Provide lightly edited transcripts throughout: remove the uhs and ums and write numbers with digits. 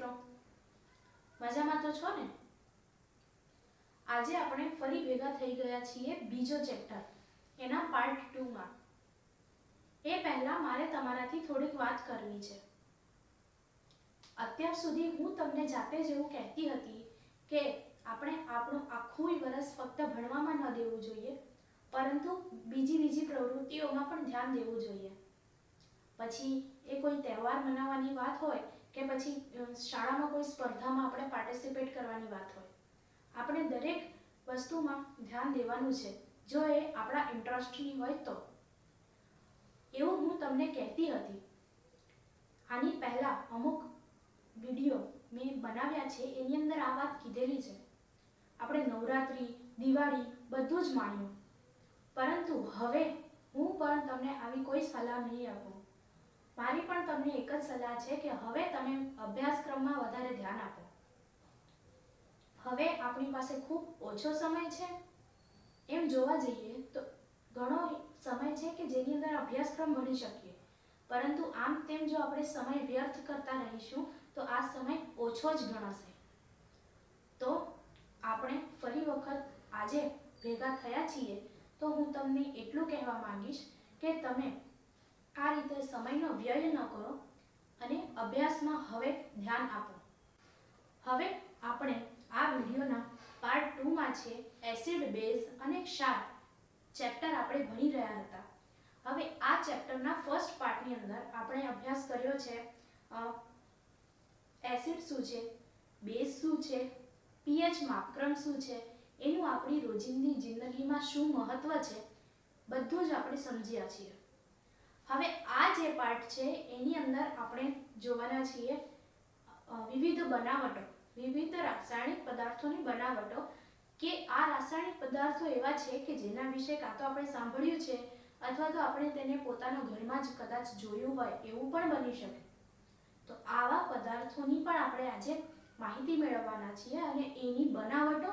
મિત્રો, મજામાં તો છો ને? આજે આપણે ફરી ભેગા થઈ ગયા છીએ બીજો ચેપ્ટર એના પાર્ટ 2 માં। એ પહેલા મારે તમારાથી થોડીક વાત કરવી છે। અત્યાર સુધી હું તમને જાતે જ એવું કહેતી હતી કે આપણે આપણું આખું વર્ષ ફક્ત ભણવામાં ન દેવું જોઈએ, પરંતુ બીજી પ્રવૃત્તિઓમાં પણ ધ્યાન દેવું જોઈએ। પછી એ કોઈ તહેવાર મનાવવાની વાત હોય કે પછી શાળામાં કોઈ સ્પર્ધામાં આપણે પાર્ટિસિપેટ કરવાની વાત હોય, આપણે દરેક વસ્તુમાં ધ્યાન દેવાનું છે જો એ આપણા ઇન્ટરેસ્ટની હોય તો। એવું હું તમને કહેતી હતી। આની પહેલા અમુક વિડિયો મેં બનાવ્યા છે, એની અંદર આ વાત કીધેલી છે। આપણે નવરાત્રી, દિવાળી બધું જ માણ્યું, પરંતુ હવે હું પણ તમને આવી કોઈ સલાહ નહીં આપું। મારી પણ તમને એક જ સલાહ છે કે હવે તમે અભ્યાસક્રમમાં વધારે ધ્યાન આપો। હવે આપણી પાસે ખૂબ ઓછો સમય છે, એમ જોવા જઈએ તો ઘણો સમય છે કે જેની અંદર અભ્યાસક્રમ ભણી શકીએ, પરંતુ આમ તેમ જો આપણે સમય વ્યર્થ કરતા રહીશું તો આ સમય ઓછો જ ગણાશે। તો આપણે ફરી વખત આજે ભેગા થયા છીએ તો હું તમને એટલું કહેવા માંગીશ કે તમે આ રીતે સમયનો વ્યય ન કરો અને અભ્યાસમાં હવે ધ્યાન આપો। હવે આપણે આ વિડિયોના પાર્ટ 2 માં છે એસિડ, બેઝ અને ક્ષાર ચેપ્ટર આપણે ભણી રહ્યા હતા। હવે આ ચેપ્ટરના ફર્સ્ટ પાર્ટની અંદર આપણે અભ્યાસ કર્યો છે એસિડ શું છે, બેઝ શું છે, pH માપક્રમ શું છે, એનું આપણી રોજિંદી જિંદગીમાં શું મહત્વ છે, બધું જ આપણે સમજ્યા છીએ। હવે આ જે પાર્ટ છે એની અંદર આપણે જોવાના છીએ વિવિધ બનાવટો, વિવિધ રાસાયણિક પદાર્થોની બનાવટો, કે આ રાસાયણિક પદાર્થો એવા છે કે જેના વિશે કાં તો આપણે સાંભળ્યું છે અથવા તો આપણે તેને પોતાના ઘરમાં જ કદાચ જોયું હોય એવું પણ બની શકે। તો આવા પદાર્થોની પણ આપણે આજે માહિતી મેળવવાના છીએ અને એની બનાવટો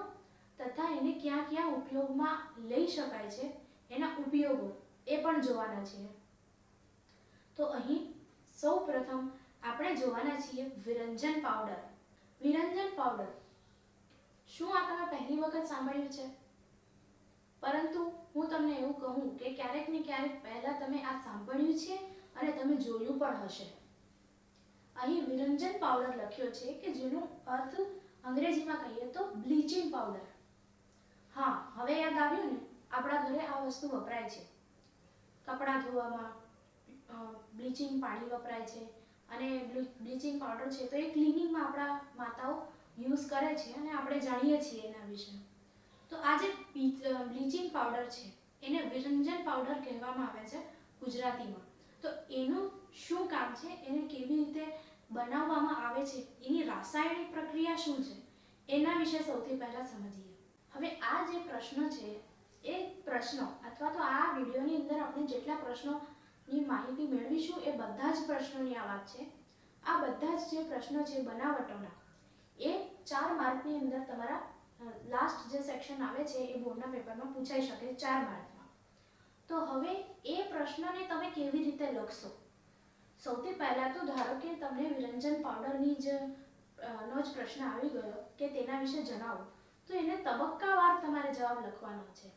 તથા એને ક્યાં ક્યાં ઉપયોગમાં લઈ શકાય છે, એના ઉપયોગો એ પણ જોવાના છીએ। તો અહીં સૌપ્રથમ આપણે જોવાના છીએ વિરંજન પાવડર। વિરંજન પાવડર શું આ તમે પહેલી વખત સાંભળ્યું છે? પરંતુ હું તમને એવું કહું કે ક્યારેક ને ક્યારેક પહેલા તમે આ સાંભળ્યું છે અને તમે જોયું પણ હશે। અહીં વિરંજન પાવડર લખ્યો છે કે જેનો અર્થ અંગ્રેજીમાં કહીએ તો બ્લીચિંગ પાવડર। હા, હવે યાદ આવ્યું ને, આપણા ઘરે આ વસ્તુ વપરાય છે। કપડાં ધોવામાં બ્લીચિંગ પાણી વપરાય છે અને બ્લીચિંગ પાવડર છે તો એ ક્લિનિંગમાં આપણા માતાઓ યુઝ કરે છે અને આપણે જાણીએ છીએ એના વિશે। તો આ જે બ્લીચિંગ પાવડર છે એને વિરંજન પાવડર કહેવામાં આવે છે ગુજરાતીમાં। તો એનું શું કામ છે, એને કેવી રીતે બનાવવામાં આવે છે, એની રાસાયણિક પ્રક્રિયા શું છે, એના વિશે સૌથી પહેલા સમજીએ। હવે આ જે પ્રશ્ન છે એ પ્રશ્નો અથવા તો આ વિડિયોની અંદર આપણે જેટલા પ્રશ્નોની માહિતી મેળવીશું એ બધા જ પ્રશ્નોની આ વાત છે। આ બધા જ જે પ્રશ્નો છે બનાવટોના, એ 4 માર્કની અંદર તમારા લાસ્ટ જે સેક્શન આવે છે એ બોર્ડના પેપરમાં પૂછાઈ શકે 4 માર્કમાં। તો હવે એ પ્રશ્નને તમે કેવી રીતે લખશો? સૌથી પહેલા તો ધારો કે તમને વિરંજન પાવડરની નો જ પ્રશ્ન આવી ગયો કે તેના વિશે જણાવો, તો એને તબક્કાવાર તમારે જવાબ લખવાનો છે।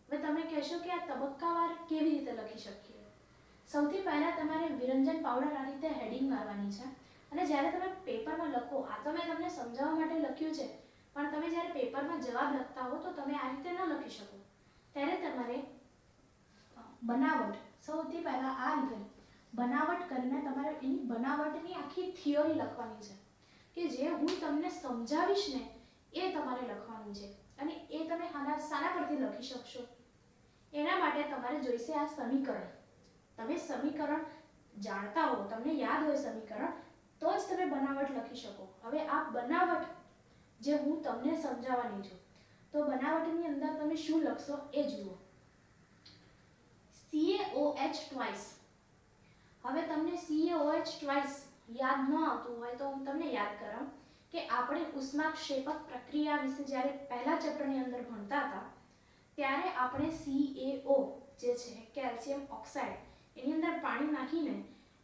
હવે તમે કહેશો કે આ તબક્કાવાર કેવી રીતે લખી શકીએ? સૌથી પહેલા તમારે વિરંજન પાવડર આ રીતે હેડિંગ મારવાની છે અને જ્યારે તમે પેપરમાં લખો, આ તો મેં તમને સમજાવવા માટે લખ્યું છે, પણ તમે જ્યારે પેપરમાં જવાબ લખતા હો તો તમે આ રીતે ન લખી શકો। ત્યારે તમારે બનાવટ, સૌથી પહેલા આ રીતે બનાવટ કરીને તમારે એની બનાવટની આખી થિયરી લખવાની છે કે જે હું તમને સમજાવીશ ને એ તમારે લખવાનું છે। અને એ તમે શાના પરથી લખી શકશો? એના માટે તમારે જોઈશે આ સમીકરણ। તમે સમીકરણ જાણતા હો, તમને યાદ હોય સમીકરણ, તો જ તમે બનાવટ લખી શકો। હવે આ બનાવટ જે હું તમને સમજાવવાની છું, તો બનાવટની અંદર તમે શું લખશો એ જુઓ। CaOH twice. હવે તમને CaOH ટ્વાઇસ યાદ ન આવતું હોય તો હું તમને યાદ કરાવું કે આપણે ઉષ્માક્ષેપક પ્રક્રિયા વિશે જ્યારે પહેલા ચેપ્ટરની અંદર ભણતા હતા ત્યારે આપણે CaO જે છે કેલ્શિયમ ઓક્સાઇડ, એની અંદર પાણી નાખીને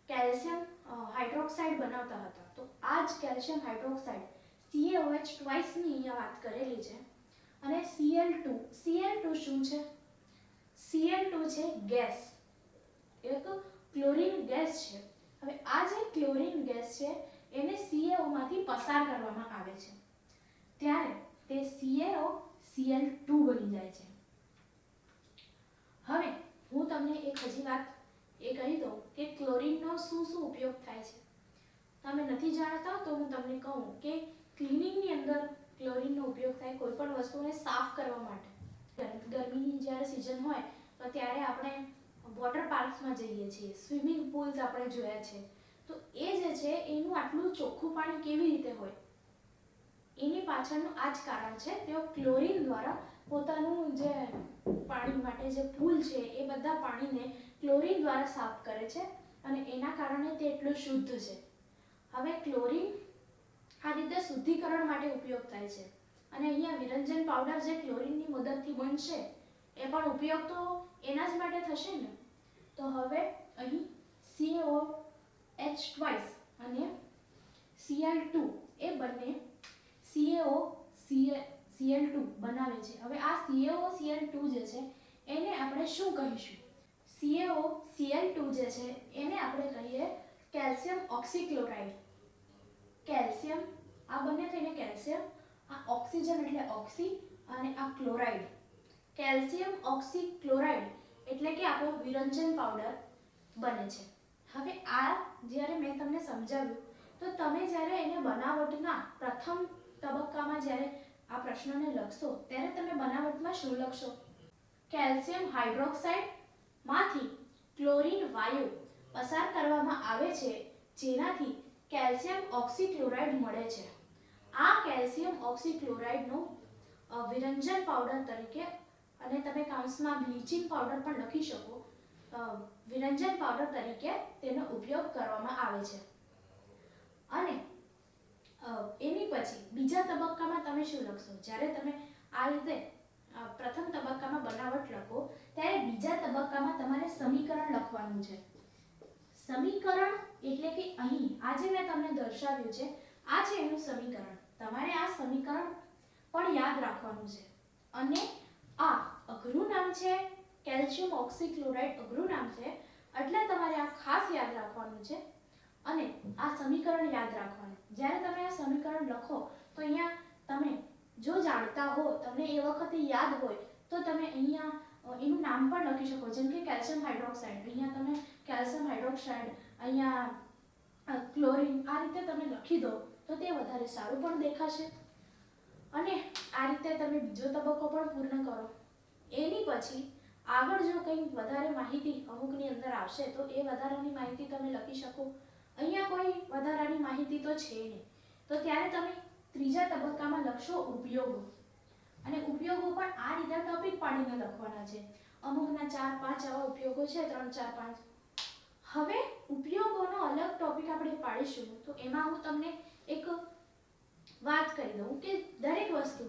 કેલ્શિયમ હાઇડ્રોક્સાઇડ બનાવતા હતા। તો આ જ કેલ્શિયમ હાઇડ્રોક્સાઇડ CaOH ટ્વાઇસની અહીંયા વાત કરેલી છે. અને Cl2 શું છે? Cl2 છે ગેસ, એક ક્લોરીન ગેસ છે. હવે આ જે ક્લોરીન ગેસ છે એને CaO માંથી પસાર કરવામાં આવે છે ત્યારે તે CaOCl2 બની જાય છે. હવે હું તમને એક હજી વાત એ કહી દઉં કે ક્લોરીનનો શું ઉપયોગ થાય છે. તમે નથી જાણતા તો હું તમને કહું કે ક્લિનિંગની અંદર ક્લોરીનનો ઉપયોગ થાય કોઈ પણ વસ્તુને સાફ કરવા માટે. ગરમીની જ્યારે સિઝન હોય તો ત્યારે આપણે વોટર પાર્ક્સમાં જઈએ છીએ, સ્વિમિંગ પુલ્સ આપણે જોયા છે. તો એ જે છે એનું આટલું ચોખ્ખું પાણી કેવી રીતે હોય? એની પાછળનું આ જ કારણ છે. તેઓ ક્લોરીન દ્વારા પોતાનું જે પાણી માટે જે પુલ છે એ બધા પાણીને ક્લોરીન દ્વારા સાફ કરે છે અને એના કારણે તે એટલું શુદ્ધ છે. હવે ક્લોરીન આ રીતે શુદ્ધિકરણ માટે ઉપયોગ થાય છે અને અહીંયા વિરંજન પાવડર જે ક્લોરીનની મદદથી બનશે એ પણ ઉપયોગ તો એના જ માટે થશે ને. તો હવે અહીં CaOH ટ્વાઇસ અને Cl2 એ બંને CaOCl2 બનાવે છે. હવે આ CaOCl2 જે છે એને આપણે શું કહીશું? CaOCl2 જે છે એને આપણે કહીએ કેલ્શિયમ ઓક્સીક્લોરાઇડ. કેલ્શિયમ આ બંને થઈને કેલ્શિયમ, આ ઓક્સિજન એટલે ઓક્સી અને આ ક્લોરાઇડ. કેલ્શિયમ ઓક્સીક્લોરાઇડ એટલે કે આપણો વિરંજન પાવડર બને છે. હવે આ જ્યારે મેં તમને સમજાવ્યું તો તમે જ્યારે એને બનાવટના પ્રથમ તબક્કામાં જ્યારે આ પ્રશ્નને લખશો ત્યારે તમે બનાવટમાં શું લખશો? કેલ્શિયમ હાઇડ્રોક્સાઇડ માંથી ક્લોરીન વાયુ પસાર કરવામાં આવે છે જેનાથી કેલ્શિયમ ઓક્સીક્લોરાઇડ મળે છે. આ કેલ્શિયમ ઓક્સીક્લોરાઇડનો વિરંજન પાવડર તરીકે અને તમે કાઉન્સમાં બ્લીચિંગ પાવડર પણ લખી શકો, વિરંજન પાવડર તરીકે તેનો ઉપયોગ કરવામાં આવે છે. અને એની પછી બીજા તબક્કામાં તમે શું લખશો? જ્યારે તમે આ રીતે પ્રથમ તબક્કામાં બનાવટ લખો ત્યારે બીજા તબક્કામાં તમારે સમીકરણ લખવાનું છે. સમીકરણ એટલે કે અહીં આજે મેં તમને દર્શાવ્યું છે આ છે એનું સમીકરણ. તમારે આ સમીકરણ પણ યાદ રાખવાનું છે. અને આ અઘરું નામ છે, કેલ્શિયમ ઓક્સીક્લોરાઇડ અઘરું નામ છે એટલે તમારે આ ખાસ યાદ રાખવાનું છે અને આ સમીકરણ યાદ રાખવાનું. જ્યારે તમે આ સમીકરણ લખો તો અહીંયા તમે જો જાણતા હો, તમને એ વખતે યાદ હોય તો તમે અહીંયા એનું નામ પણ લખી શકો. જેમ કે કેલ્શિયમ હાઇડ્રોક્સાઇડ, અહીંયા તમે કેલ્શિયમ હાઇડ્રોક્સાઇડ, અહીંયા ક્લોરીન, આ રીતે તમે લખી દો તો તે વધારે સારું પણ દેખાશે. અને આ રીતે તમે બીજો તબક્કો પણ પૂર્ણ કરો. એની પછી આગળ જો કંઈ વધારે માહિતી અમુકની અંદર આવશે તો એ વધારાની માહિતી તમે લખી શકો. અહીંયા કોઈ વધારાની માહિતી તો છે નહીં તો ત્યારે તમે ત્રીજા તબક્કામાં લખશો ઉપયોગો. અને ઉપયોગો પણ આ રીતે ટોપિક પાડીને લખવાના છે. અમુકના 4-5 આવા ઉપયોગો છે, 3-4-5. હવે ઉપયોગોનો અલગ ટોપિક આપણે પાડીશું તો એમાં હું તમને એક વાત કહી દઉં કે દરેક વસ્તુ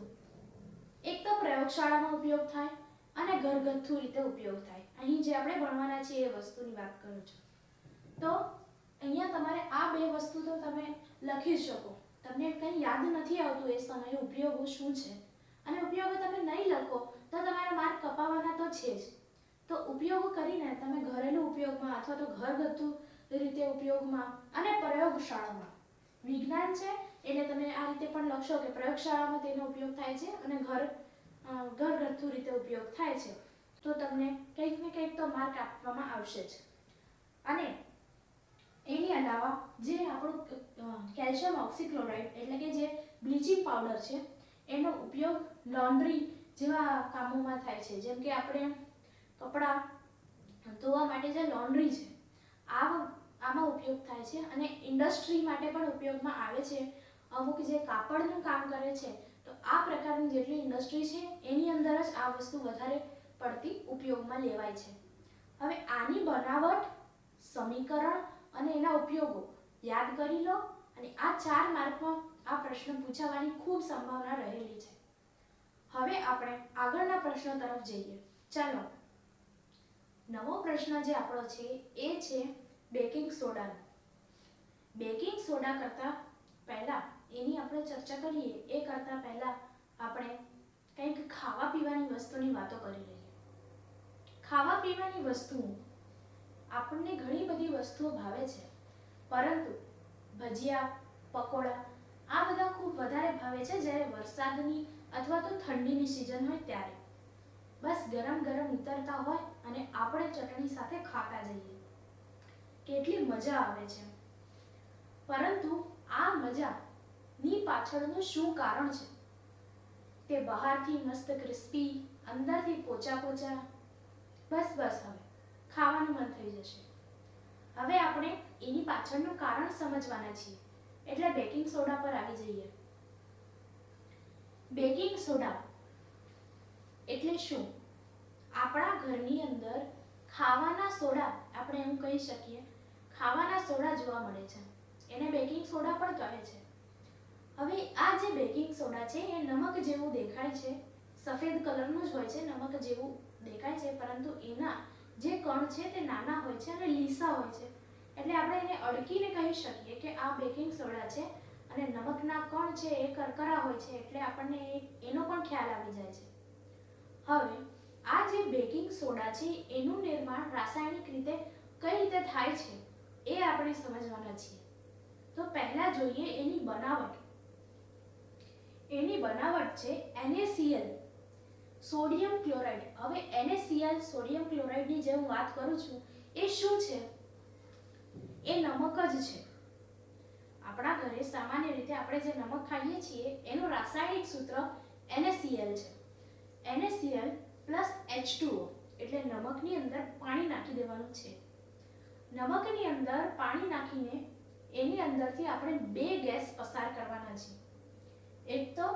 એક તો પ્રયોગશાળામાં ઉપયોગ થાય અને ઘરગથ્થુ રીતે ઉપયોગ થાય. અહીં જે આપણે ભણવાના છીએ એ વસ્તુની વાત કરું છું. તો અહીંયા તમારે આ બે વસ્તુ તો તમે લખી શકો. તમને કંઈ યાદ નથી આવતું એ સમયે ઉપયોગો શું છે અને ઉપયોગો તમે નહીં લખો તો તમારા માર્ક કપાવવાના તો છે જ. તો ઉપયોગ કરીને તમે ઘરેલું ઉપયોગમાં અથવા તો ઘરગથ્થુ રીતે ઉપયોગમાં અને પ્રયોગશાળામાં, વિજ્ઞાન છે એટલે તમે આ રીતે પણ લખશો કે પ્રયોગશાળામાં તેનો ઉપયોગ થાય છે અને ઘરગથ્થુ રીતે ઉપયોગ થાય છે તો તમને કંઈક ને કંઈક તો માર્ક આપવામાં આવશે જ. અને એની અલાવા જે આપણું કેલ્શિયમ ઓક્સીક્લોરાઇડ એટલે કે જે બ્લીચિંગ પાવડર છે એનો ઉપયોગ લોન્ડ્રી જેવા કામોમાં થાય છે. જેમ કે આપણે કપડાં ધોવા માટે જે લોન્ડ્રી છે આમાં ઉપયોગ થાય છે અને ઇન્ડસ્ટ્રી માટે પણ ઉપયોગમાં આવે છે. અમુક જે કાપડનું કામ કરે છે તો આ પ્રકારની જેટલી ઇન્ડસ્ટ્રી છે એની અંદર જ આ વસ્તુ વધારે પડતી ઉપયોગમાં લેવાય છે. હવે આની બનાવટ, સમીકરણ અને એના ઉપયોગો યાદ કરી લો અને આ 4 માર્કમાં આ પ્રશ્ન પૂછાવાની ખૂબ સંભાવના રહેલી છે. હવે આપણે આગળના પ્રશ્ન તરફ જઈએ. ચાલો, નવો પ્રશ્ન જે આપણો છે એ છે બેકિંગ સોડાનો. બેકિંગ સોડા કરતાં પહેલા એની આપણે ચર્ચા કરીએ એ કરતાં પહેલા આપણે કંઈક ખાવા પીવાની વસ્તુની વાતો કરી લઈએ। ખાવા પીવાની વસ્તુ આપણને ઘણી બધી વસ્તુઓ ભાવે છે, પરંતુ ભજીયા, પકોડા આ બધા ખૂબ વધારે ભાવે છે જ્યારે વરસાદની અથવા તો ઠંડીની સિઝન હોય ત્યારે। બસ ગરમ ગરમ ઉતરતા હોય અને આપણે ચટણી સાથે ખાતા જઈએ, કેટલી મજા આવે છે। પરંતુ આ મજાની પાછળનું શું કારણ છે? તે બહારથી મસ્ત ક્રિસ્પી, અંદરથી પોચા પોચા, બસ હવે ખાવાનું મન થઈ જશે। હવે આપણે એની પાછળનું કારણ સમજવાના છીએ, એટલે બેકિંગ સોડા પર આવી જઈએ। બેકિંગ સોડા એટલે શું? આપણા ઘરની અંદર ખાવાના સોડા, આપણે એમ કહી શકીએ, ખાવાના સોડા જોવા મળે છે, એને બેકિંગ સોડા પણ કહે છે। હવે આ જે બેકિંગ સોડા છે એ નમક જેવું દેખાય છે, સફેદ કલરનું જ હોય છે, નમક જેવું દેખાય છે, પરંતુ એના જે કણ છે તે નાના હોય છે અને લીસા હોય છે, એટલે આપણે એને અડકીને કહી શકીએ કે આ બેકિંગ સોડા છે। અને નમકના કણ છે એ કરકરા હોય છે, એટલે આપણને એનો પણ ખ્યાલ આવી જાય છે। હવે આ જે બેકિંગ સોડા છે એનું નિર્માણ રાસાયણિક રીતે કઈ રીતે થાય છે એ આપણે સમજવાના છીએ। તો પહેલા જોઈએ એની બનાવટ। એની બનાવટ છે NaCl, સોડિયમ ક્લોરાઇડ। હવે NaCl સોડિયમ ક્લોરાઇડની જે હું વાત કરું છું એ શું છે? એ નમક જ છે। આપણા ઘરે સામાન્ય રીતે આપણે જે નમક ખાઈએ છીએ એનું રાસાયણિક સૂત્ર NaCl છે। NaCl પ્લસ H2O એટલે નમકની અંદર પાણી નાખી દેવાનું છે। નમકની અંદર પાણી નાખીને એની અંદરથી આપણે બે ગેસ પસાર કરવાના છે। એક તો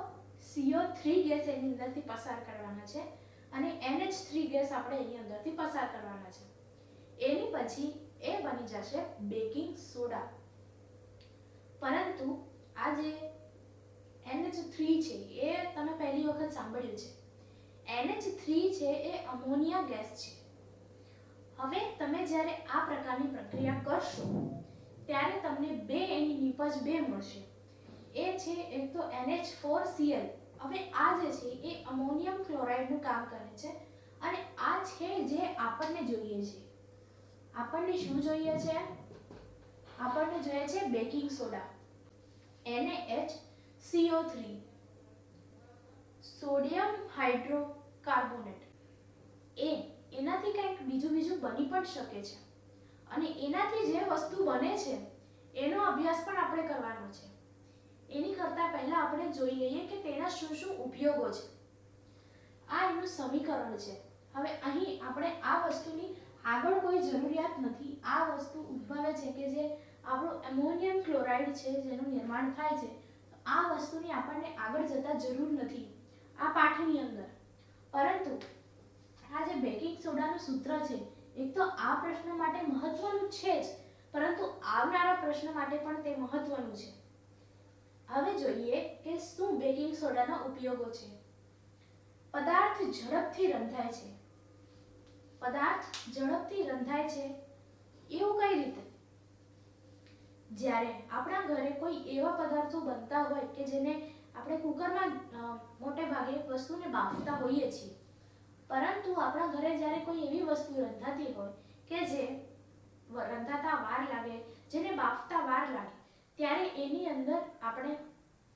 CO3 ગેસ એની અંદરથી પસાર કરવાના છે અને NH3 ગેસ આપણે એની અંદરથી પસાર કરવાના છે। એની પછી એ બની જશે બેકિંગ સોડા। પરંતુ આ જે NH3 છે એ તમે પહેલી વખત સાંભળ્યું છે। NH3 છે એ અમોનિયા ગેસ છે। હવે તમે જ્યારે આ પ્રકારની પ્રક્રિયા કરશો ત્યારે તમને એની નીપજ બે મળશે। એ છે એક તો NH4Cl। હવે આ જે છે એ અમોનિયમ ક્લોરાઇડનું કામ કરે છે અને આ છે જે આપણને જોઈએ છે। આપણને શું જોઈએ છે? આપણને જોઈએ છે બેકિંગ સોડા, NaHCO3, સોડિયમ હાઇડ્રોકાર્બોનેટ। એનાથી કંઈક બીજું બની પણ શકે છે અને એનાથી જે વસ્તુ બને છે એનો અભ્યાસ પણ આપણે કરવાનો છે। એની કરતાં પહેલા આપણે જોઈ લઈએ કે તેના શું ઉપયોગો છે। આ એનું સમીકરણ છે। હવે અહીં આપણે આ વસ્તુની આગળ કોઈ જરૂરિયાત નથી। આ વસ્તુ ઉદ્ભવે છે કે જે આપણું એમોનિયમ ક્લોરાઇડ છે જેનું નિર્માણ થાય છે, આ વસ્તુની આપણને આગળ જતા જરૂર નથી આ પાઠની અંદર। પરંતુ આ જે બેકિંગ સોડાનું સૂત્ર છે એક તો આ પ્રશ્ન માટે મહત્વનું છે જ, પરંતુ આવનારા પ્રશ્ન માટે પણ તે મહત્વનું છે। હવે જોઈએ કે શું બેકિંગ સોડાના ઉપયોગો છે। પદાર્થ ઝડપથી રંધાય છે। પદાર્થ ઝડપથી રંધાય છે એવું કઈ રીતે? જ્યારે આપણા ઘરે કોઈ એવા પદાર્થો બનતા હોય કે જેને આપણે કુકરમાં મોટે ભાગે વસ્તુને બાફતા હોઈએ છીએ, પરંતુ આપણા ઘરે જ્યારે કોઈ એવી વસ્તુ રંધાતી હોય કે જે રંધાતા વાર લાગે, જેને બાફતા વાર લાગે, ત્યારે એની અંદર આપણે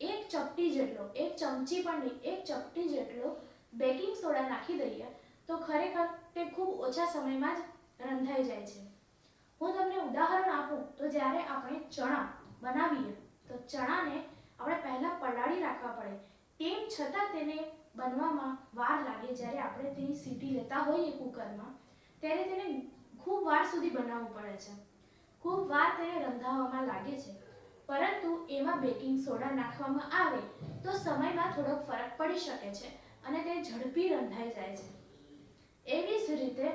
એક ચપટી જેટલો, એક ચમચી પણ નહીં, એક ચપટી જેટલો બેકિંગ સોડા નાખી દઈએ તો ખરેખર તે ખૂબ ઓછા સમયમાં જ રંધાઈ જાય છે। હું તમને ઉદાહરણ આપું તો જ્યારે આપણે ચણા બનાવીએ તો ચણાને આપણે પહેલા પલાળી રાખવા પડે, તેમ છતાં તેને બનવામાં વાર લાગે। જ્યારે આપણે તેની સીટી લેતા હોઈએ કુકરમાં ત્યારે તેને ખૂબ વાર સુધી બનાવવું પડે છે, ખૂબ વાર તેને રંધાવવામાં લાગે છે। પરંતુ એમાં બેકિંગ સોડા નાખવામાં આવે તો સમયમાં થોડોક ફરક પડી શકે છે અને તે ઝડપી રંધાઈ જાય છે। એવી જ રીતે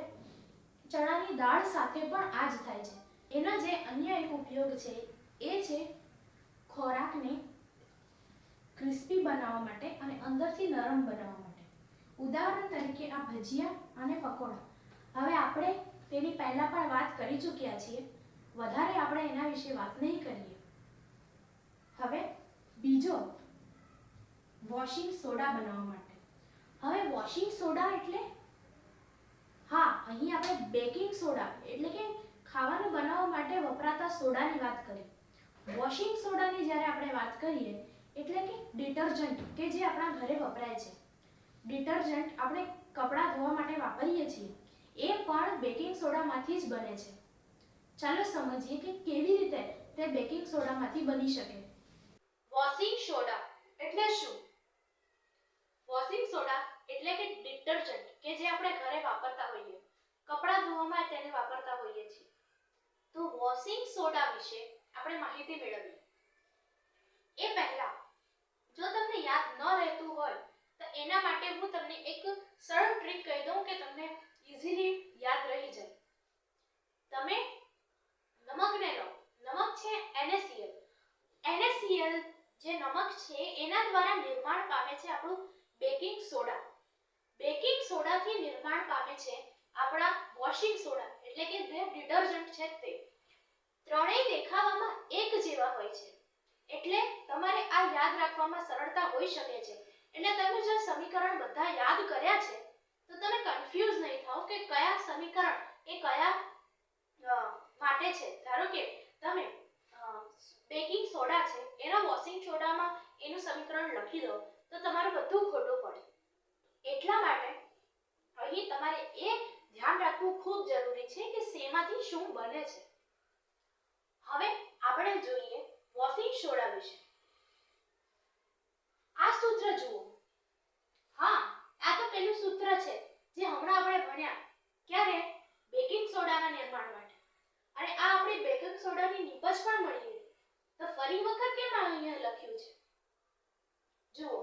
ચણાની દાળ સાથે પણ આ જ થાય છે। એના જે અન્ય એક ઉપયોગ છે એ છે ખોરાકને ક્રિસ્પી બનાવવા માટે અને અંદરથી નરમ બનાવવા માટે। ઉદાહરણ તરીકે આ ભજીયા અને પકોડા, હવે આપણે તેની પહેલા પણ વાત કરી ચૂક્યા છીએ, વધારે આપણે એના વિશે વાત નહીં કરીએ। હવે બીજો વોશિંગ સોડા બનાવવા માટે. હવે વોશિંગ સોડા એટલે હા, અહીં આપણે બેકિંગ સોડા એટલે કે ખાવાનું બનાવવા માટે વપરાતા સોડાની વાત કરી. વોશિંગ સોડાની જ્યારે આપણે વાત કરીએ એટલે કે ડિટર્જન્ટ કે જે આપણા ઘરે વપરાય છે. ડિટર્જન્ટ આપણે કપડાં ધોવા માટે વાપરીએ છીએ એ પણ બેકિંગ સોડામાંથી જ બને છે. ચાલો સમજીએ કે કેવી રીતે તે બેકિંગ સોડામાંથી બની શકે. વોશિંગ સોડા એટલે શું? વોશિંગ સોડા એટલે કે ડિટર્જન્ટ કે જે આપણે ઘરે વાપરતા હોઈએ, કપડાં ધોવામાં તેને વાપરતા હોઈએ છીએ. તો વોશિંગ સોડા વિશે આપણે માહિતી મેળવીએ. એ પહેલા જો તમને યાદ ન રહેતું હોય તો એના માટે હું તમને એક સરળ ટ્રીક કહી દઉં કે તમને ઇઝીલી યાદ રહી જાય. તમે નમકને લો. નમક છે NaCl. NaCl જે નમક છે એના દ્વારા નિર્માણ પામે છે આપણું બેકિંગ સોડા. બેકિંગ સોડાથી નિર્માણ પામે છે આપણા વોશિંગ સોડા એટલે કે જે ડિટર્જન્ટ છે તે. ત્રણેય દેખાવામાં એક જેવા હોય છે એટલે તમારે આ યાદ રાખવામાં સરળતા હોઈ શકે છે. એટલે તમે જો સમીકરણ બધા યાદ કર્યા છે તો તમે કન્ફ્યુઝ નહીં થાઓ કે કયા સમીકરણ એ કયા માટે છે. ધારો કે તમે બેકિંગ સોડા છે એના વોશિંગ સોડામાં એનું સમીકરણ લખી દો તો તમારું બધું ખોટું પડે. એટલા માટે અહીં તમારે એ ધ્યાન રાખવું ખૂબ જરૂરી છે કે શેમાંથી શું બને છે. હવે આપણે જોઈએ વોશિંગ સોડા વિશે. આ સૂત્ર જુઓ. હા, આ તો પેલું સૂત્ર છે જે હમણાં આપણે ભણ્યા. ક્યારે? બેકિંગ સોડાના નિર્માણ માટે. અને આ આપણી બેકિંગ સોડાની નિપજ પણ મળી ગઈ. તો ફરી વખત કેમ અહીંયા લખ્યું છે? જુઓ,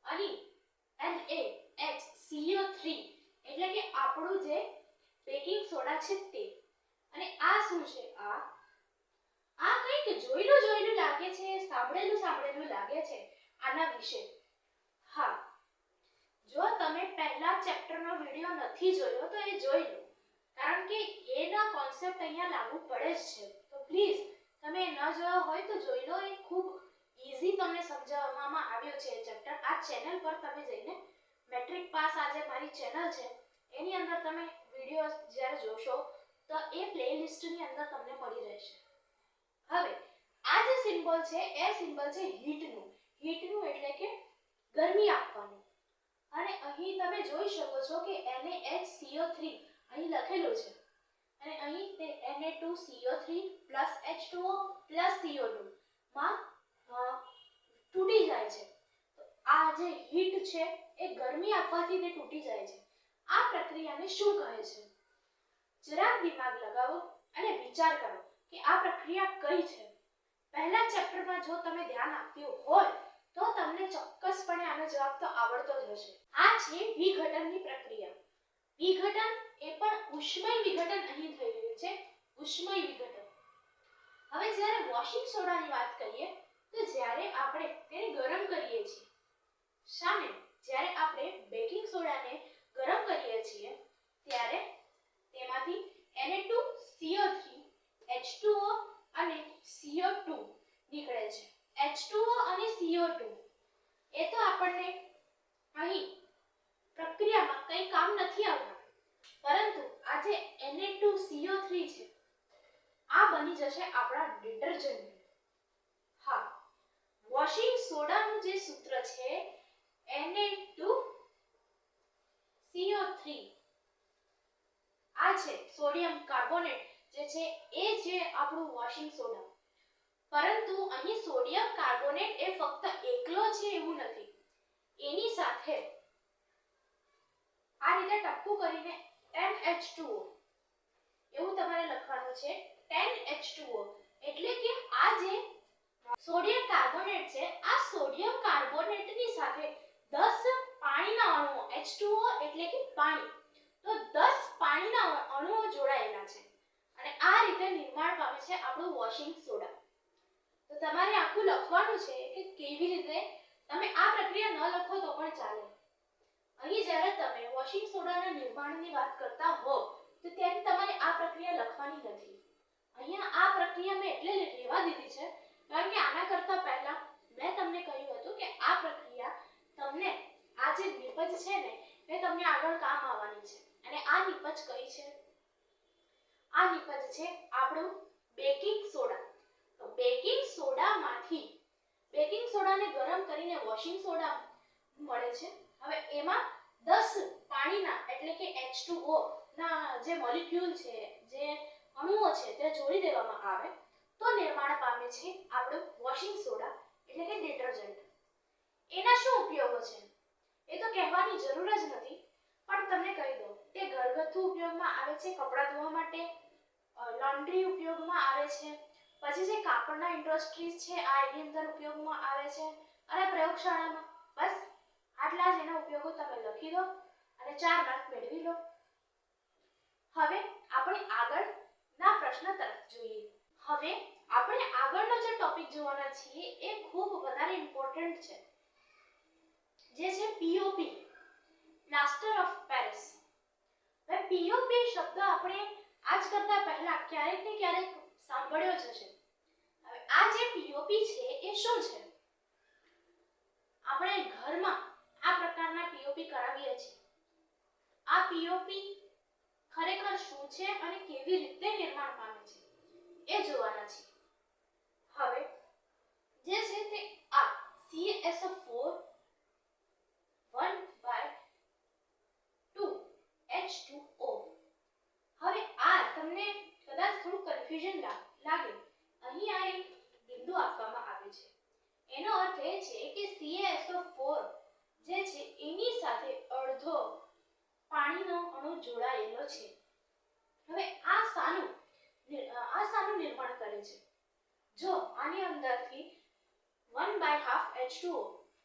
અહીં NaHCO3 એટલે કે આપણું જે બેકિંગ સોડા છે તે. અને આ શું છે? આ કંઈક જોયેલું લાગે છે, સાંભળેલું લાગે છે આના વિશે. હા, જો તમે પહેલા ચેપ્ટરનો વિડિયો નથી જોયો તો એ જોઈ લો, કારણ કે એના કોન્સેપ્ટ અહીંયા લાગુ પડે જ છે. તો પ્લીઝ તમે ન જોયો હોય તો જોઈ લો. એ ખૂબ ઈઝી તમને સમજાવવામાં આવ્યો છે ચેપ્ટર. આ ચેનલ પર તમે જઈને મેટ્રિક પાસ આજે મારી ચેનલ છે એની અંદર તમે વિડિયો જ્યારે જોશો તો એ પ્લેલિસ્ટની અંદર તમને મળી રહેશે. હવે આ જે સિમ્બોલ છે એ સિમ્બોલ છે હીટનું. હીટનું એટલે કે ગરમી આપવાનું. અને અહીં તમે જોઈ શકો છો કે NaHCO3 અહીં લખેલું છે અને અહીં તે Na2CO3 H2O CO2 માં તૂટી જાય છે. તો આ જે હીટ છે એ ગરમી આપવાથી તે તૂટી જાય છે. આ પ્રક્રિયાને શું કહે છે? જરાક દિમાગ લગાવો અને વિચાર કરો કે આ પ્રક્રિયા કઈ છે. પહેલા ચેપ્ટરમાં જો તમે ધ્યાન આપ્યું હોય તો તમને ચોક્કસપણે આનો જવાબ તો આવડતો જ હશે. આ છે વિઘટનની પ્રક્રિયા. વિઘટન એ પણ ઉષ્મય વિઘટન અહીં થઈ રહ્યું છે. ઉષ્મય વિઘટન. હવે જ્યારે વોશિંગ સોડાની વાત કરીએ તો જ્યારે આપણે તેને ગરમ કરીએ છીએ, સામે જ્યારે આપણે બેકિંગ સોડાને ગરમ કરીએ છીએ ત્યારે તેમાંથી Na2CO3 H2O અને CO2 નીકળે છે. H2O અને CO2 એ તો આપણને અહીં પ્રક્રિયામાં કંઈ કામ નથી આવતા, પરંતુ આ જે Na2CO3 છે આ બની જશે આપણા ડિટર્જન્ટ. હા, વોશિંગ સોડાનું જે સૂત્ર છે Na2CO3 આ છે સોડિયમ કાર્બોનેટ જે છે એ છે આપણું વોશિંગ સોડા. પરંતુ અહીં સોડિયમ કાર્બોનેટ એ ફક્ત એકલો છે એવું નથી. એની સાથે આ રીતે ટપકું કરીને 10H2O એવું તમારે લખવાનું છે. 10H2O એટલે કે આ જે સોડિયમ કાર્બોનેટ છે આ સોડિયમ કાર્બોનેટની સાથે 10 પાણીના અણુઓ H2O એટલે કે પાણી, તો 10 પાણીના અણુઓ જોડાયેલા છે અને આ રીતે નિર્માણ પામે છે આપણું વોશિંગ સોડા. તો તમારે આખું લખવાનું છે કે કેવી રીતે. તમે આ પ્રક્રિયા ન લખો તો પણ ચાલે. અહીં જ્યારે તમે વોશિંગ સોડાના નિર્માણની વાત કરતા હો તો ત્યારે તમારે આ પ્રક્રિયા લખવાની નથી. અહીંયા આ પ્રક્રિયા મેં એટલે રહેવા દીધી છે કારણ કે આના કરતાં તમને આગળ કામ આવવાની છે. અને આ નિપજ કઈ છે? આ નિપજ છે આપણું બેકિંગ સોડા. તો બેકિંગ સોડામાંથી બેકિંગ સોડાને ગરમ કરીને વોશિંગ સોડા મળે છે. હવે એમાં 10 પાણીના એટલે કે H2O ના જે મોલેક્યુલ છે, જે અણુઓ છે તે જોડી દેવામાં આવે તો નિર્માણ પામે છે આપણું વોશિંગ સોડા એટલે કે ડિટર્જન્ટ. એના શું ઉપયોગો છે એ તો કહેવાની જરૂર જ નથી, પણ તમને કહી દઉં તે ઘરગથ્થુ ઉપયોગમાં આવે છે, કપડાં ધોવા માટે, લોન્ડ્રી ઉપયોગમાં આવે છે, પછી જે કાપડના ઇન્ડસ્ટ્રીઝ છે આ એની અંદર ઉપયોગમાં આવે છે, અને પ્રયોગશાળામાં. બસ આટલા જ એના ઉપયોગો તમે લખી દો અને 4 માર્ક મેળવી લો. હવે આપણે આગળના પ્રશ્ન તરફ જોઈએ. હવે આપણે આગળનો જે ટોપિક જોવાના છીએ એ ખૂબ વધારે ઇમ્પોર્ટન્ટ છે, જે છે પીઓપી, પ્લાસ્ટર ઓફ પેરિસ. હવે પીઓપી શબ્દ આપણે આજ કરતા પહેલા ક્યારેક ને ક્યારેક સાંભળ્યો જ હશે. હવે આ જે પીઓપી છે એ શું છે? આપણે ઘરમાં આ પ્રકારના પીઓપી કરાવીએ છીએ. આ પીઓપી ખરેખર શું છે અને કેવી રીતે નિર્માણ પામે છે એ જોવાના છે. હવે જે છે તે આ CaSO4 1/2H2O. હવે આ તમને કદાચ થોડું કન્ફ્યુઝન લાગે. અહીં આ એક બિંદુ આપવામાં આવ્યું છે. એનો અર્થ એ છે કે CaSO4 જે છે એની સાથે અડધો પાણીનો અણુ જોડાયેલો છે. હવે આ શાનું નિર્માણ કરે છે? જો આની અંદરથી 1/2 H2O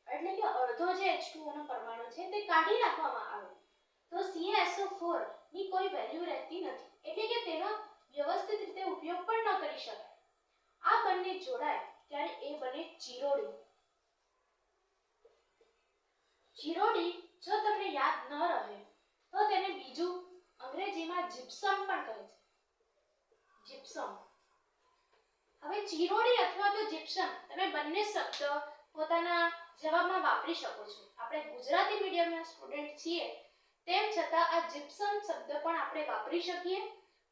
એટલે કે અડધો જે H2O નો પરમાણુ છે તે કાઢી નાખવામાં આવે તો CaSO4 ની કોઈ વેલ્યુ રહેતી નથી, એટલે કે તેનો વ્યવસ્થિત રીતે ઉપયોગ પણ ન કરી શકાય. આ બંને જોડાય ત્યારે એ બને ચિરોડી. ચિરોડી જો તમને યાદ ન રહે તો તેને બીજું અંગ્રેજીમાં જીપ્સમ પણ કહે છે. જીપ્સમ. હવે ચિરોડી અથવા તો જીપ્સમ તમે બંને શબ્દ પોતાના જવાબમાં વાપરી શકો છો. આપણે ગુજરાતી મીડિયમના સ્ટુડન્ટ છીએ તેમ છતાં આ જીપ્સમ શબ્દ પણ આપણે વાપરી શકીએ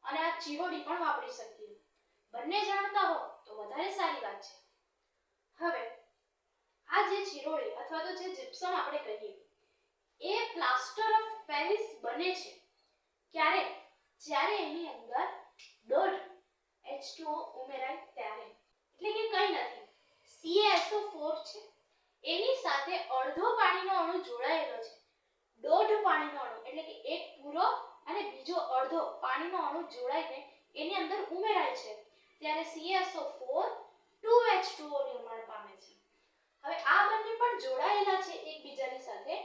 અને આ ચિરોડી પણ વાપરી શકીએ. બંને જાણતા હો તો વધારે સારી વાત છે. હવે આ જે ચિરોડી અથવા તો જે જીપ્સમ આપણે કહીએ એ પ્લાસ્ટર ઓફ પેરિસ બને છે ક્યારે? જ્યારે એની અંદર 1.5 H2O ઉમેરાય ત્યારે. એટલે કે કંઈ નથી, CaSO4 છે એની સાથે અડધો પાણીનો અણુ જોડાયેલો છે. 1.5 પાણીનો અણુ એટલે કે એક પૂરો અને બીજો અડધો પાણીનો અણુ જોડાઈને એની અંદર ઉમેરાય છે ત્યારે CaSO4 2H2O નિર્માણ પામે છે. હવે આ બંને પણ જોડાયેલા છે એકબીજાની સાથે,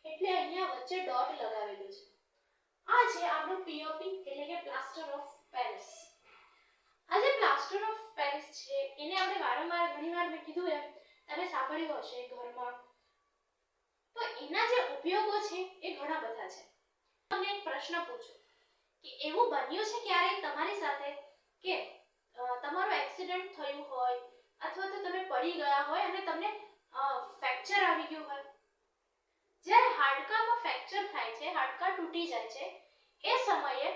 એટલે અહીંયા વચ્ચે ડોટ લગાવેલું છે. આ છે આપણું પીઓપી એટલે કે પ્લાસ્ટર ઓફ પેરિસ. આ જે પ્લાસ્ટર ઓફ પેરિસ છે એને આપણે વારંવાર ઘણીવાર મેં કીધું એમ તમે સાંભળ્યું હશે ઘરમાં. તો એના જે ઉપયોગો છે એ ઘણા બધા છે. તમને એક પ્રશ્ન પૂછું કે એવું બન્યું છે ક્યારેય તમારી સાથે કે તમારું એક્સિડન્ટ થયું હોય અથવા તો તમે પડી ગયા હોય અને તમને ફ્રેક્ચર આવી ગયું હોય? જ્યારે હાડકામાં ફ્રેક્ચર થાય છે, હાડકાં તૂટી જાય છે, એ સમયે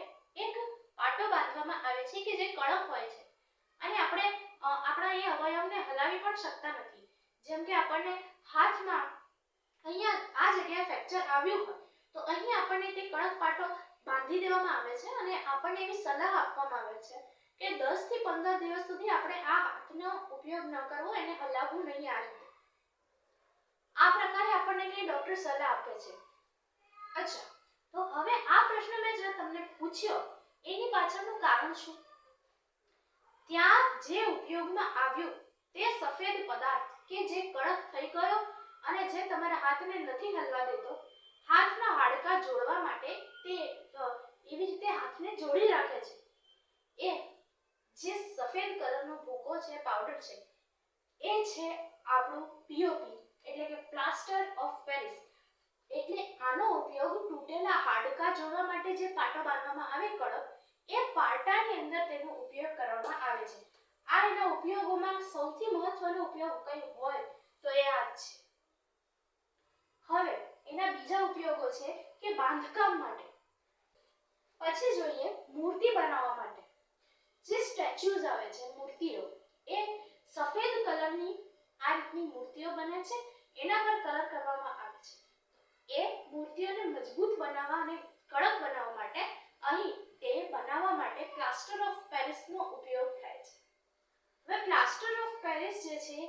એક પાટો બાંધવામાં આવે છે કે જે કડક હોય છે અને આપણે આપણા એ અવયવને હલાવી પણ શકતા નથી. જેમ કે આપણને હાથમાં અહીંયા આ જગ્યાએ ફ્રેક્ચર આવ્યું હોય તો અહીં આપણને તે કડક પાટો બાંધી દેવામાં આવે છે અને આપણને એવી સલાહ આપવામાં આવે છે કે 10 થી 15 દિવસ સુધી આપણે આ હાથનો ઉપયોગ ન કરવો, એને હલાવવું નહીં. આ પ્રકારે આપણને કઈ ડોક્ટર સલાહ આપે છે. અચ્છા, તો હવે આ પ્રશ્ન મેં જે તમને પૂછ્યો એની પાછળનું કારણ શું? ત્યાં જે ઉપયોગમાં આવ્યું તે સફેદ પદાર્થ કે જે કડક થઈ ગયો અને જે તમારા હાથને નથી હલવા દેતો, હાથના હાડકાં જોડવા માટે તે એવી રીતે હાથને જોડી રાખે છે. એ જે સફેદ કલરનો ભૂકો છે, પાવડર છે, એ છે આપણું પીઓપી એટલે કે પ્લાસ્ટર ઓફ પેરિસ. એટલે આનો ઉપયોગ તૂટેલા હાડકાં જોડવા માટે જે પાટો બાંધવામાં આવે કડક, એ પાટાની અંદર તેનો ઉપયોગ કરવામાં આવે છે. આ એના ઉપયોગોમાં સૌથી મહત્વનો ઉપયોગ કઈ હોય તો એ આ જ છે. હવે એના બીજા ઉપયોગો છે કે કે બાંધકામ માટે. પછી જોઈએ મૂર્તિ બનાવવા માટે. જે સ્ટેચ્યુઝ આવે છે, મૂર્તિઓ, એ સફેદ કલરની આ રીતની મૂર્તિઓ બને છે, એના પર કલર કરવામાં આવે છે. એ મૂર્તિઓને મજબૂત બનાવવા અને કડક બનાવવા માટે અહીં તે બનાવવા માટે પ્લાસ્ટર ઓફ પેરિસનો ઉપયોગ થાય છે. હવે પ્લાસ્ટર ઓફ પેરિસ જે છે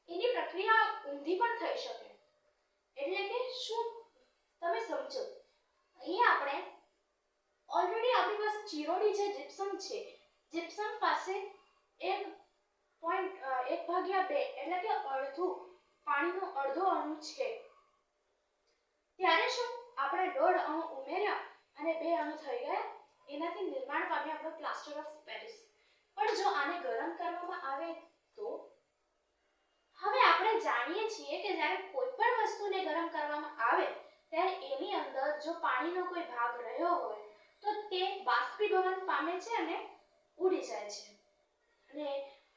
એની પ્રક્રિયા ઊંધી પણ થઈ શકે. એટલે કે શું, તમે સમજો. અહીં આપણે ઓલરેડી આપણી પાસે ચીરોડી છે, જીપ્સમ છે. જીપ્સમ પાસે 1/2 એટલે કે અડધું પાણીનો અડધો અણુ છે. ત્યારે શું આપણે 1.5 અણુ ઉમેર્યા અને 2 અણુ થઈ ગયા. એનાથી નિર્માણ પામ્યા આપણો પ્લાસ્ટર ઓફ પેરિસ. પણ જો આને ગરમ કરવામાં આવે તો હવે આપણે જાણીએ છીએ કે જ્યારે કોઈ પણ વસ્તુને ગરમ કરવામાં આવે ત્યારે એની અંદર જો પાણીનો કોઈ ભાગ રહ્યો હોય તો તે બાષ્પીભવન પામે છે અને ઉડી જાય છે. અને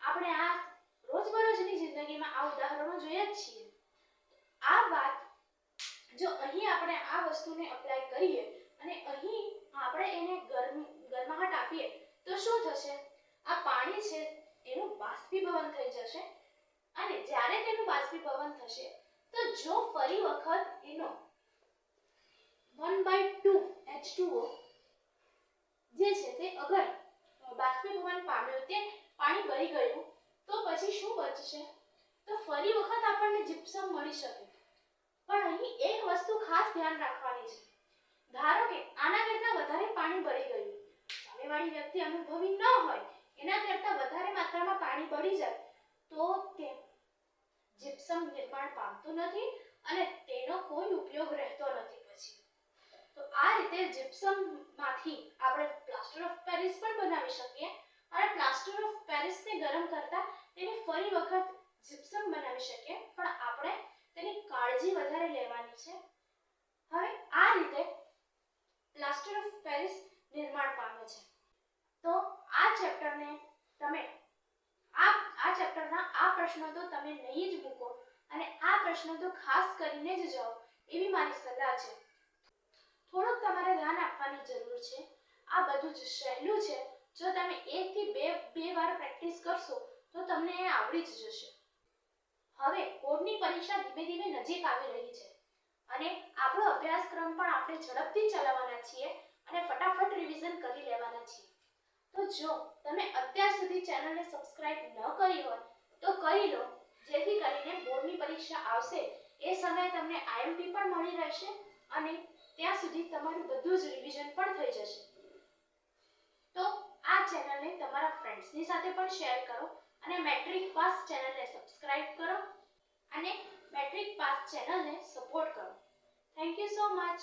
આપણે આ રોજબરોજની જિંદગીમાં આ ઉદાહરણો જોઈએ જ છીએ. આ વાત જો અહીં આપણે આ વસ્તુને એપ્લાય કરીએ અને અહીં આપણે એને ગરમાહટ આપીએ તો શું થશે? આ પાણી છે એનું બાષ્પીભવન થઈ જશે અને જ્યારે તેનું બાષ્પીભવન થશે તો જો ફરી વખત એનો 1/2 H2O જે છે તે અગર બાષ્પીભવન પામ્યો, તે પાણી બળી ગયું, તો પછી શું બચશે? તો ફરી વખત આપણને જીપ્સમ મળી શકે. પણ અહીં એક વસ્તુ ખાસ ધ્યાન રાખવાની છે. ધારો કે આના કરતાં વધારે પાણી બળી ગયું, સામેવાળી વ્યક્તિ અનુભવી ન હોય, એના કરતાં વધારે માત્રામાં પાણી બળી જાય તો તે જીપ્સમ નિર્માણ પામતું નથી અને તેનો કોઈ ઉપયોગ રહેતો નથી પછી. તો આ રીતે જીપ્સમમાંથી આપણે પ્લાસ્ટર ઓફ પેરિસ પણ બનાવી શકીએ અને પ્લાસ્ટર ઓફ પેરિસને ગરમ કરતા તેને ફરી વખત જીપ્સમ બનાવી શકીએ. પણ આપણે તેની કાળજી વધારે લેવાની છે. હવે આ રીતે પ્લાસ્ટર ઓફ પેરિસ નિર્માણ પામે છે. તો આ ચેપ્ટરને તમે આ ચેપ્ટરના આ પ્રશ્નો તો તમે નહીં જ મૂકો અને આ પ્રશ્નો તો ખાસ કરીને જ જાઓ એવી મારી સલાહ છે. થોડુંક તમારે ધ્યાન આપવાની જરૂર છે. આ બધું જ સહેલું છે. જો તમે 1 થી 2 વાર પ્રેક્ટિસ કરશો તો તમને એ આવડી જ જશે. હવે બોર્ડની પરીક્ષા ધીમે ધીમે નજીક આવી રહી છે અને આપણો અભ્યાસક્રમ પણ આપણે ઝડપથી ચલાવવાના છીએ અને ફટાફટ રિવિઝન કરી લેવાના છીએ. તો જો તમે અત્યાર સુધી ચેનલને સબસ્ક્રાઇબ ન કરી હોય તો કરી લો, જેથી કરીને બોર્ડની પરીક્ષા આવશે એ સમયે તમને IMP પણ મળી રહેશે અને ત્યાં સુધી તમારું બધું જ રિવિઝન પણ થઈ જશે. તો આ ચેનલને તમારા ફ્રેન્ડ્સની સાથે પણ શેર કરો અને મેટ્રિક પાસ ચેનલને સબસ્ક્રાઇબ કરો અને મેટ્રિક પાસ ચેનલને સપોર્ટ કરો. Thank you so much.